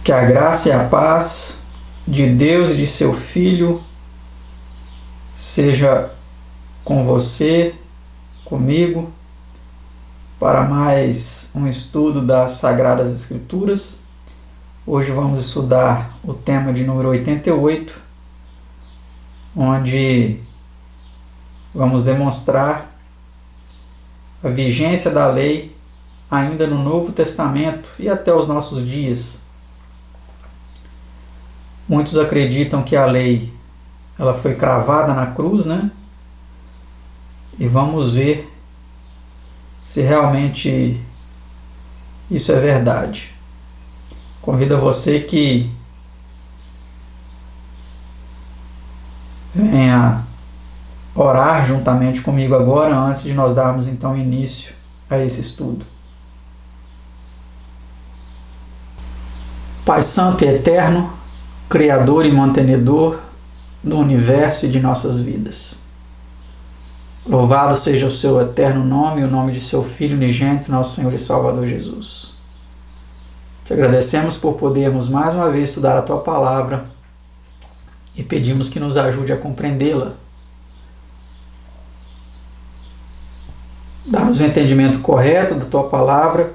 Que a graça e a paz de Deus e de seu Filho seja com você, comigo, para mais um estudo das Sagradas Escrituras. Hoje vamos estudar o tema de número 88, onde vamos demonstrar a vigência da lei ainda no Novo Testamento e até os nossos dias. Muitos acreditam que a lei ela foi cravada na cruz, né? E vamos ver se realmente isso é verdade. Convido a você que venha orar juntamente comigo agora, antes de nós darmos então início a esse estudo. Pai Santo e Eterno, Criador e mantenedor do universo e de nossas vidas. Louvado seja o seu eterno nome e o nome de seu Filho unigênito, nosso Senhor e Salvador Jesus. Te agradecemos por podermos mais uma vez estudar a tua palavra e pedimos que nos ajude a compreendê-la. Dá-nos o entendimento correto da tua palavra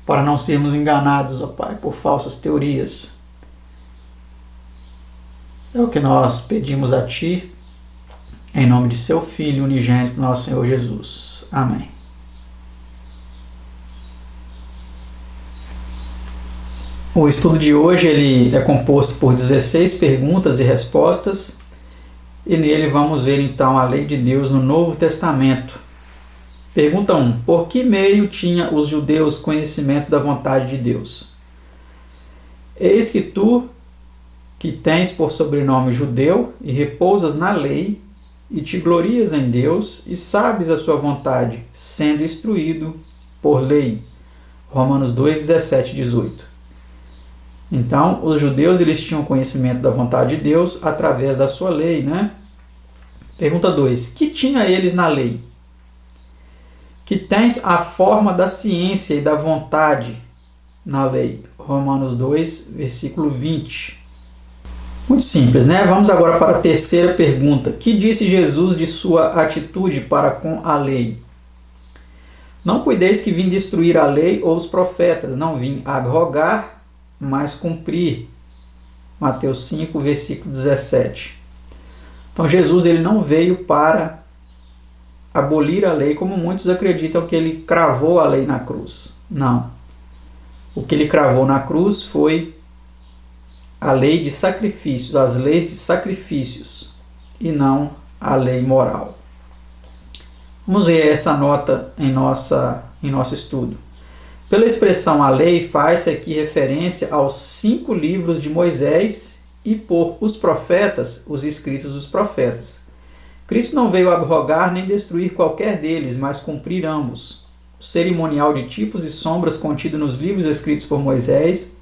para não sermos enganados, ó Pai, por falsas teorias. É o que nós pedimos a Ti, em nome de Seu Filho unigênito, nosso Senhor Jesus. Amém. O estudo de hoje ele é composto por 16 perguntas e respostas, e nele vamos ver então a lei de Deus no Novo Testamento. Pergunta 1. Por que meio tinha os judeus conhecimento da vontade de Deus? Eis que tu, que tens por sobrenome judeu, e repousas na lei, e te glorias em Deus, e sabes a sua vontade, sendo instruído por lei. Romanos 2, 17 e 18. Então, os judeus eles tinham conhecimento da vontade de Deus através da sua lei, né? Pergunta 2. Que tinha eles na lei? Que tens a forma da ciência e da vontade na lei. Romanos 2, versículo 20. Muito simples, né? Vamos agora para a terceira pergunta. Que disse Jesus de sua atitude para com a lei? Não cuideis que vim destruir a lei ou os profetas, não vim abrogar, mas cumprir. Mateus 5, versículo 17. Então Jesus ele não veio para abolir a lei, como muitos acreditam que ele cravou a lei na cruz. Não. O que ele cravou na cruz foi a lei de sacrifícios, as leis de sacrifícios, e não a lei moral. Vamos ver essa nota em nosso estudo. Pela expressão a lei, faz-se aqui referência aos 5 livros de Moisés e por os profetas, os escritos dos profetas. Cristo não veio abrogar nem destruir qualquer deles, mas cumprir ambos. O cerimonial de tipos e sombras contido nos livros escritos por Moisés,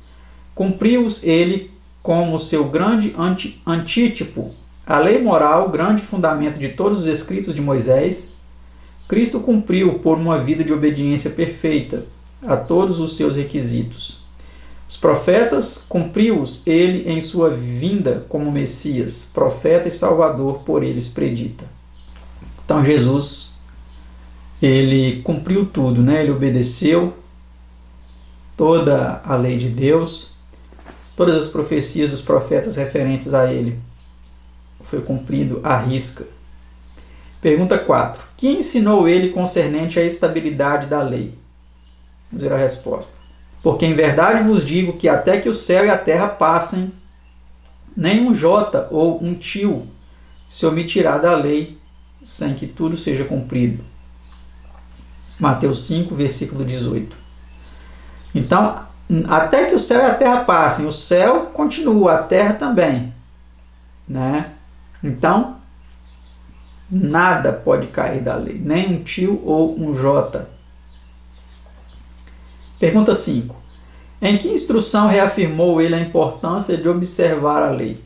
cumpriu-os ele como seu grande antítipo. A lei moral, grande fundamento de todos os escritos de Moisés, Cristo cumpriu por uma vida de obediência perfeita a todos os seus requisitos. Os profetas, cumpriu-os ele em sua vinda como Messias, profeta e Salvador por eles predita. Então Jesus, ele cumpriu tudo, né? Ele obedeceu toda a lei de Deus, todas as profecias dos profetas referentes a ele foi cumprido à risca. Pergunta 4. Que ensinou ele concernente à estabilidade da lei? Vamos ver a resposta. Porque em verdade vos digo que até que o céu e a terra passem, nem um jota ou um tio se omitirá da lei, sem que tudo seja cumprido. Mateus 5, versículo 18. Então, até que o céu e a terra passem, o céu continua, a terra também, né? Então, nada pode cair da lei, nem um tio ou um jota. Pergunta 5. Em que instrução reafirmou ele a importância de observar a lei?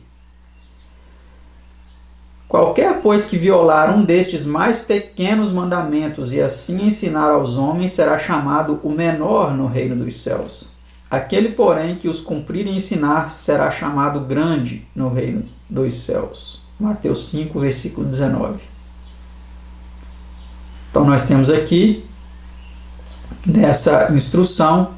Qualquer, pois, que violar um destes mais pequenos mandamentos e assim ensinar aos homens será chamado o menor no reino dos céus. Aquele, porém, que os cumprir e ensinar será chamado grande no reino dos céus. Mateus 5, versículo 19. Então nós temos aqui, nessa instrução,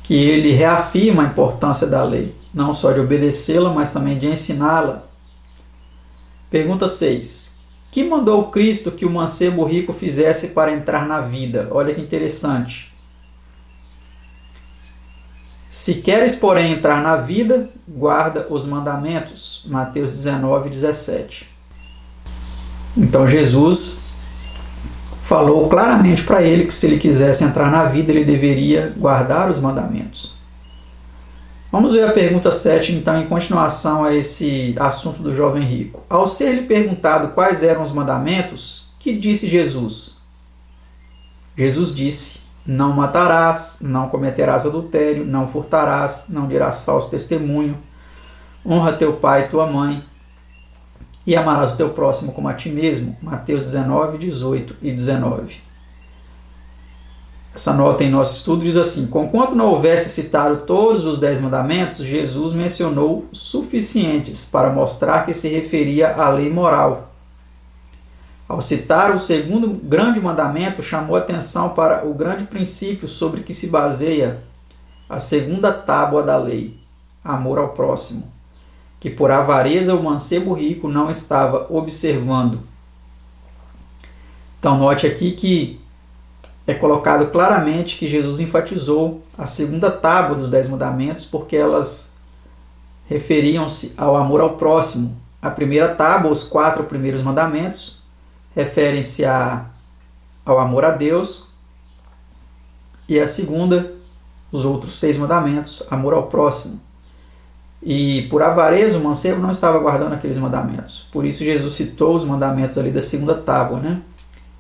que ele reafirma a importância da lei, não só de obedecê-la, mas também de ensiná-la. Pergunta 6. Que mandou Cristo que o mancebo rico fizesse para entrar na vida? Olha que interessante. Se queres, porém, entrar na vida, guarda os mandamentos. Mateus 19, 17. Então Jesus falou claramente para ele que se ele quisesse entrar na vida, ele deveria guardar os mandamentos. Vamos ver a pergunta 7, então, em continuação a esse assunto do jovem rico. Ao ser-lhe perguntado quais eram os mandamentos, que disse Jesus? Jesus disse: não matarás, não cometerás adultério, não furtarás, não dirás falso testemunho, honra teu pai e tua mãe, e amarás o teu próximo como a ti mesmo. Mateus 19, 18 e 19. Essa nota em nosso estudo diz assim: conquanto não houvesse citado todos os 10 mandamentos, Jesus mencionou suficientes para mostrar que se referia à lei moral. Ao citar o segundo grande mandamento, chamou atenção para o grande princípio sobre que se baseia a segunda tábua da lei, amor ao próximo, que por avareza o mancebo rico não estava observando. Então note aqui que é colocado claramente que Jesus enfatizou a segunda tábua dos 10 mandamentos, porque elas referiam-se ao amor ao próximo. A primeira tábua, os 4 primeiros mandamentos, referem-se ao amor a Deus, e a segunda, os outros 6 mandamentos, amor ao próximo. E por avareza o mancebo não estava guardando aqueles mandamentos. Por isso Jesus citou os mandamentos ali da segunda tábua, né?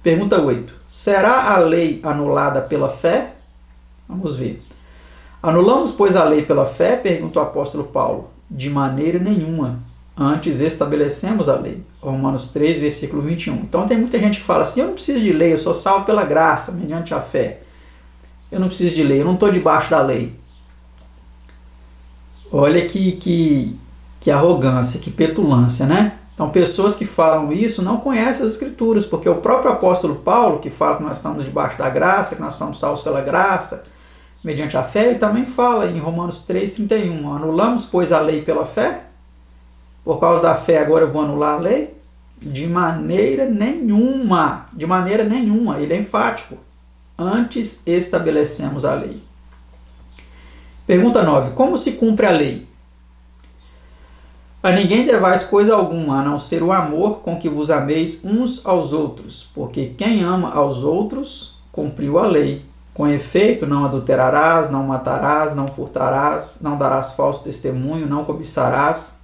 Pergunta 8. Será a lei anulada pela fé? Vamos ver. Anulamos, pois, a lei pela fé? Pergunta o apóstolo Paulo. De maneira nenhuma. Antes estabelecemos a lei. Romanos 3, versículo 21. Então tem muita gente que fala assim: eu não preciso de lei, eu sou salvo pela graça, mediante a fé. Eu não preciso de lei, eu não estou debaixo da lei. Olha que arrogância, que petulância, né? Então pessoas que falam isso não conhecem as Escrituras, porque o próprio apóstolo Paulo, que fala que nós estamos debaixo da graça, que nós somos salvos pela graça, mediante a fé, ele também fala em Romanos 3,31. Anulamos, pois, a lei pela fé? Por causa da fé agora eu vou anular a lei? De maneira nenhuma. De maneira nenhuma. Ele é enfático. Antes estabelecemos a lei. Pergunta 9. Como se cumpre a lei? A ninguém devais coisa alguma, a não ser o amor com que vos ameis uns aos outros. Porque quem ama aos outros, cumpriu a lei. Com efeito, não adulterarás, não matarás, não furtarás, não darás falso testemunho, não cobiçarás.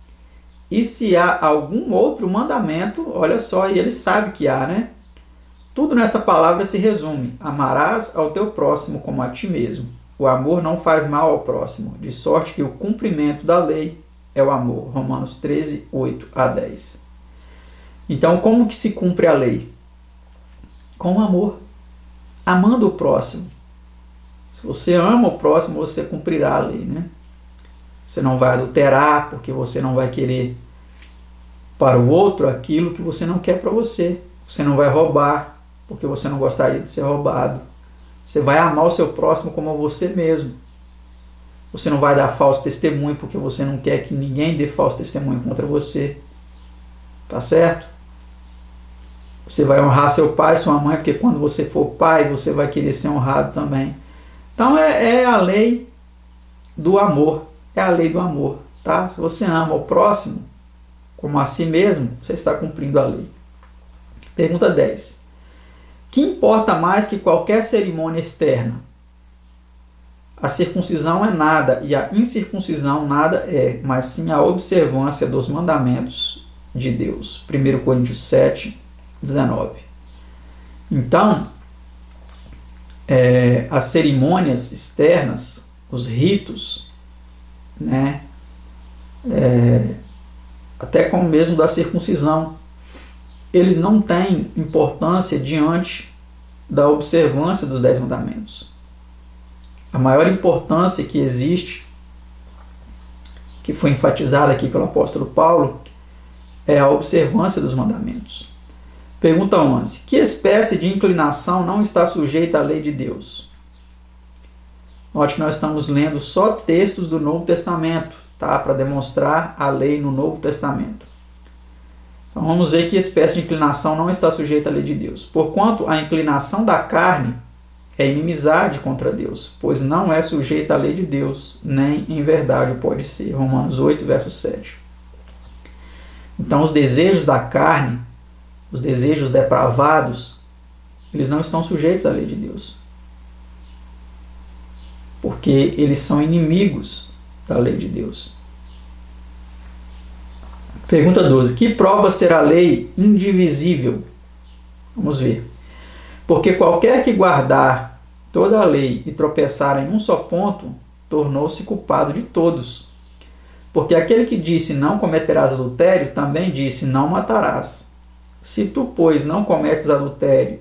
E se há algum outro mandamento, olha só, e ele sabe que há, né? Tudo nesta palavra se resume: amarás ao teu próximo como a ti mesmo. O amor não faz mal ao próximo, de sorte que o cumprimento da lei é o amor. Romanos 13, 8 a 10. Então, como que se cumpre a lei? Com amor, amando o próximo. Se você ama o próximo, você cumprirá a lei, né? Você não vai adulterar, porque você não vai querer para o outro aquilo que você não quer para você. Você não vai roubar, porque você não gostaria de ser roubado. Você vai amar o seu próximo como a você mesmo. Você não vai dar falso testemunho, porque você não quer que ninguém dê falso testemunho contra você. Tá certo? Você vai honrar seu pai e sua mãe, porque quando você for pai, você vai querer ser honrado também. Então é a lei do amor. É a lei do amor, tá? Se você ama o próximo como a si mesmo, você está cumprindo a lei. Pergunta 10. Que importa mais que qualquer cerimônia externa? A circuncisão é nada e a incircuncisão nada é, mas sim a observância dos mandamentos de Deus. 1 Coríntios 7, 19. Então, as cerimônias externas, os ritos, né, até como mesmo da circuncisão, eles não têm importância diante da observância dos 10 mandamentos. a maior importância que existe, que foi enfatizada aqui pelo apóstolo Paulo, é a observância dos mandamentos. Pergunta 11. Que espécie de inclinação não está sujeita à lei de Deus? Note que nós estamos lendo só textos do Novo Testamento, tá? Para demonstrar a lei no Novo Testamento. Então vamos ver que espécie de inclinação não está sujeita à lei de Deus. Porquanto a inclinação da carne é inimizade contra Deus, pois não é sujeita à lei de Deus, nem em verdade pode ser. Romanos 8, verso 7. Então os desejos da carne, os desejos depravados, eles não estão sujeitos à lei de Deus. Porque eles são inimigos da lei de Deus. Pergunta 12. Que prova ser a lei indivisível? Vamos ver. Porque qualquer que guardar toda a lei e tropeçar em um só ponto, tornou-se culpado de todos. Porque aquele que disse não cometerás adultério, também disse não matarás. Se tu, pois, não cometes adultério,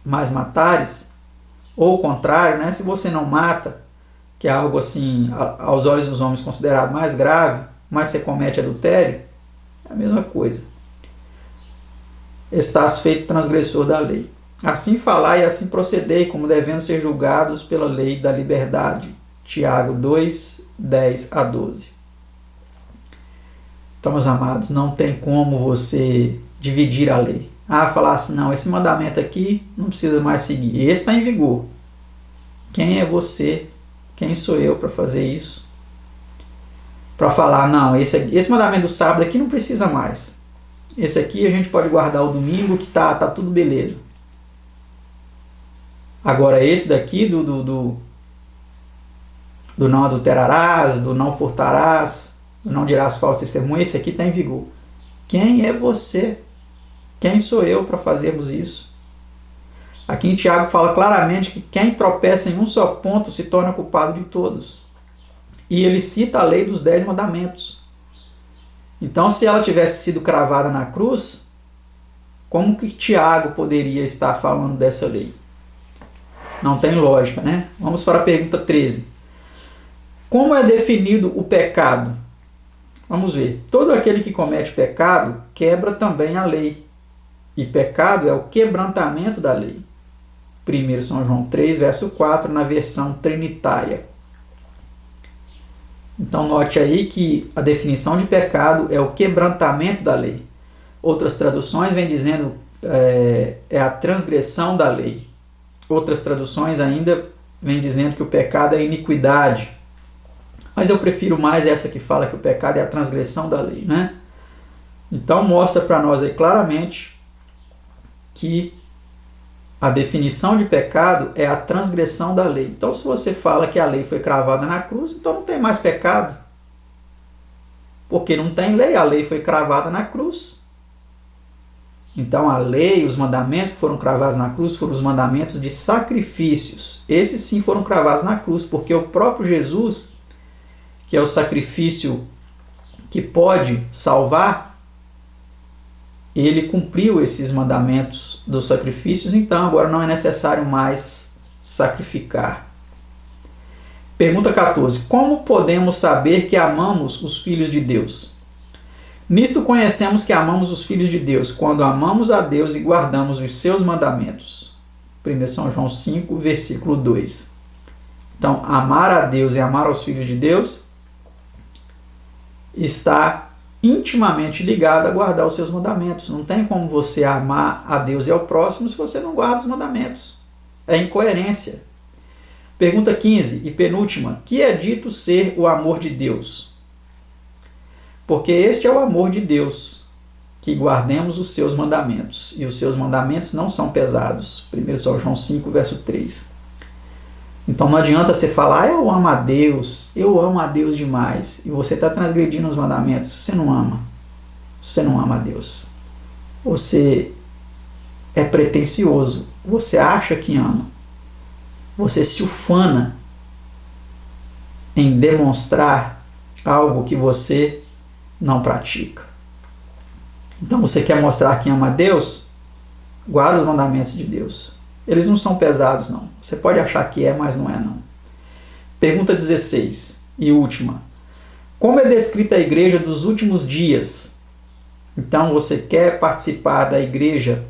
mas matares, ou o contrário, né, se você não mata, que é algo assim, aos olhos dos homens considerado mais grave, mas você comete adultério, é a mesma coisa. Estás feito transgressor da lei. Assim falai e assim procedei, como devendo ser julgados pela lei da liberdade. Tiago 2, 10 a 12. Então, meus amados, não tem como você dividir a lei. Falar assim, não, esse mandamento aqui não precisa mais seguir. Esse está em vigor. Quem é você? Quem sou eu para fazer isso? Para falar, não, esse mandamento do sábado aqui não precisa mais. Esse aqui a gente pode guardar o domingo que tá tudo beleza. Agora esse daqui do não adulterarás, do não furtarás, do não dirás falso testemunho, esse aqui está em vigor. Quem é você? Quem sou eu para fazermos isso? Aqui em Tiago fala claramente que quem tropeça em um só ponto se torna culpado de todos. E ele cita a lei dos 10 mandamentos. Então, se ela tivesse sido cravada na cruz, como que Tiago poderia estar falando dessa lei? Não tem lógica, né? Vamos para a pergunta 13. Como é definido o pecado? Vamos ver. Todo aquele que comete pecado quebra também a lei. E pecado é o quebrantamento da lei. 1 São João 3, verso 4, na versão trinitária. Então note aí que a definição de pecado é o quebrantamento da lei. Outras traduções vêm dizendo é a transgressão da lei. Outras traduções ainda vêm dizendo que o pecado é iniquidade. Mas eu prefiro mais essa que fala que o pecado é a transgressão da lei, né? Então mostra para nós aí claramente que a definição de pecado é a transgressão da lei. Então, se você fala que a lei foi cravada na cruz, então não tem mais pecado. Porque não tem lei, a lei foi cravada na cruz. Então, a lei, os mandamentos que foram cravados na cruz foram os mandamentos de sacrifícios. Esses sim foram cravados na cruz, porque o próprio Jesus, que é o sacrifício que pode salvar, ele cumpriu esses mandamentos dos sacrifícios, então agora não é necessário mais sacrificar. Pergunta 14. Como podemos saber que amamos os filhos de Deus? Nisto conhecemos que amamos os filhos de Deus, quando amamos a Deus e guardamos os seus mandamentos. 1 São João 5, versículo 2. Então, amar a Deus e amar aos filhos de Deus está intimamente ligado a guardar os seus mandamentos. Não tem como você amar a Deus e ao próximo se você não guarda os mandamentos. É incoerência. Pergunta 15 e penúltima. Que é dito ser o amor de Deus? Porque este é o amor de Deus, que guardemos os seus mandamentos. E os seus mandamentos não são pesados. 1 São João 5, verso 3. Então não adianta você falar, eu amo a Deus demais, e você está transgredindo os mandamentos. Você não ama a Deus. Você é pretensioso, você acha que ama, você se ufana em demonstrar algo que você não pratica. Então você quer mostrar que ama a Deus? Guarda os mandamentos de Deus. Eles não são pesados, não. Você pode achar que é, mas não é, não. Pergunta 16 e última. Como é descrita a igreja dos últimos dias? Então, você quer participar da igreja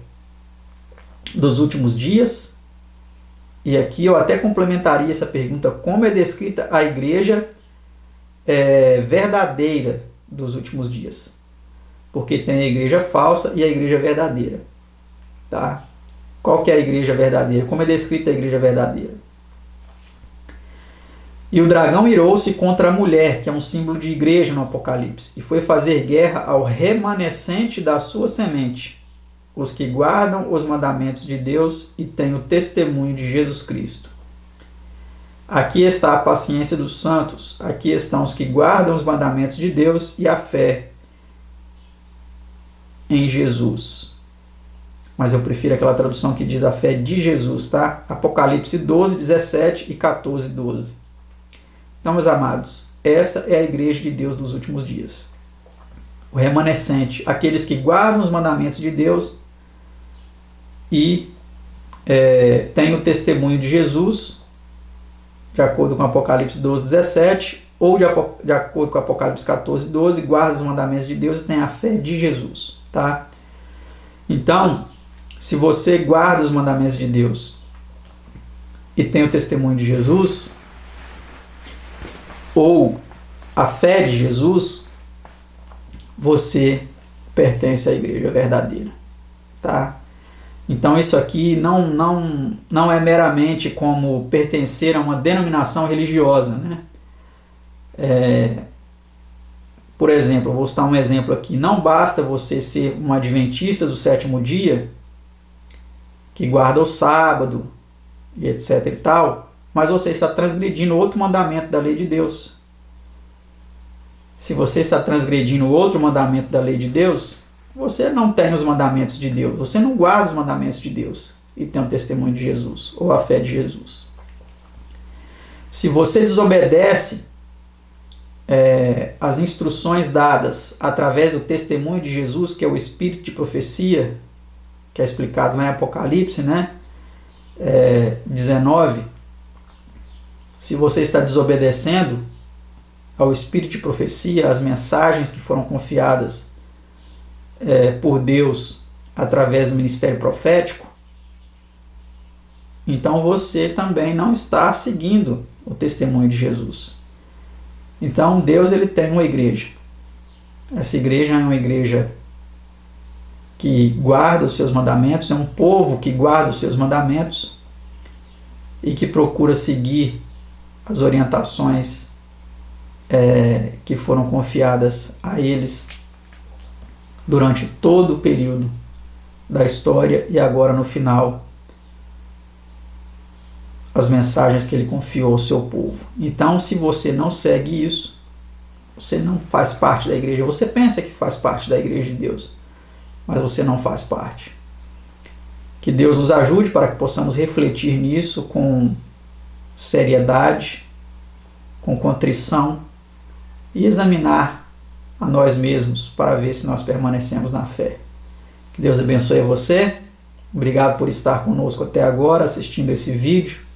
dos últimos dias? E aqui eu até complementaria essa pergunta. Como é descrita a igreja verdadeira dos últimos dias? Porque tem a igreja falsa e a igreja verdadeira. Tá? Qual que é a igreja verdadeira? Como é descrita a igreja verdadeira? E o dragão irou-se contra a mulher, que é um símbolo de igreja no Apocalipse, e foi fazer guerra ao remanescente da sua semente, os que guardam os mandamentos de Deus e têm o testemunho de Jesus Cristo. Aqui está a paciência dos santos, aqui estão os que guardam os mandamentos de Deus e a fé em Jesus. Mas eu prefiro aquela tradução que diz a fé de Jesus, tá? Apocalipse 12, 17 e 14, 12. Então, meus amados, essa é a igreja de Deus dos últimos dias. O remanescente, aqueles que guardam os mandamentos de Deus e têm o testemunho de Jesus, de acordo com Apocalipse 12, 17, ou de acordo com Apocalipse 14, 12, guardam os mandamentos de Deus e têm a fé de Jesus. Tá? Então, se você guarda os mandamentos de Deus e tem o testemunho de Jesus, ou a fé de Jesus, você pertence à igreja verdadeira, tá? Então isso aqui não é meramente como pertencer a uma denominação religiosa, né? Por exemplo, eu vou citar um exemplo aqui. Não basta você ser um adventista do sétimo dia, que guarda o sábado, e etc e tal, mas você está transgredindo outro mandamento da lei de Deus. Se você está transgredindo outro mandamento da lei de Deus, você não tem os mandamentos de Deus, você não guarda os mandamentos de Deus e tem o testemunho de Jesus, ou a fé de Jesus. Se você desobedece as instruções dadas através do testemunho de Jesus, que é o espírito de profecia, que é explicado lá em Apocalipse, né? 19, se você está desobedecendo ao espírito de profecia, as mensagens que foram confiadas por Deus através do ministério profético, então você também não está seguindo o testemunho de Jesus. Então Deus ele tem uma igreja. Essa igreja é uma igreja que guarda os seus mandamentos, é um povo que guarda os seus mandamentos e que procura seguir as orientações que foram confiadas a eles durante todo o período da história e agora no final as mensagens que ele confiou ao seu povo. Então, se você não segue isso, você não faz parte da igreja. Você pensa que faz parte da igreja de Deus, mas você não faz parte. Que Deus nos ajude para que possamos refletir nisso com seriedade, com contrição e examinar a nós mesmos para ver se nós permanecemos na fé. Que Deus abençoe você. Obrigado por estar conosco até agora, assistindo esse vídeo.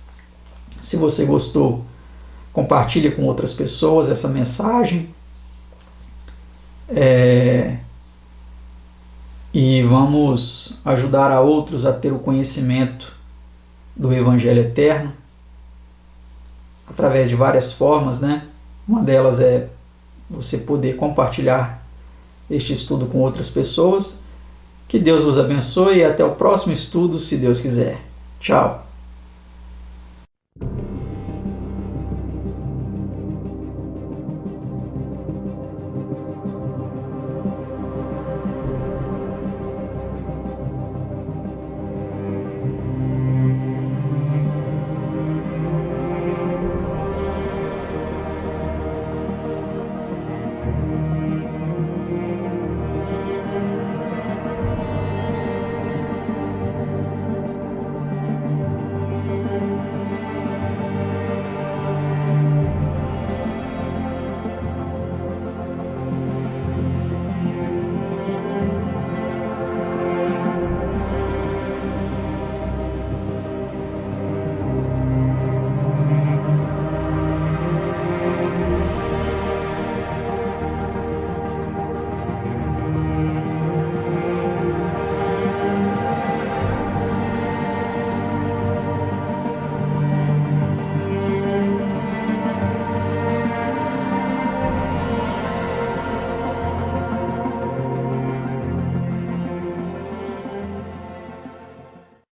Se você gostou, compartilhe com outras pessoas essa mensagem. E vamos ajudar a outros a ter o conhecimento do Evangelho Eterno através de várias formas, né? Uma delas é você poder compartilhar este estudo com outras pessoas. Que Deus vos abençoe e até o próximo estudo, se Deus quiser. Tchau!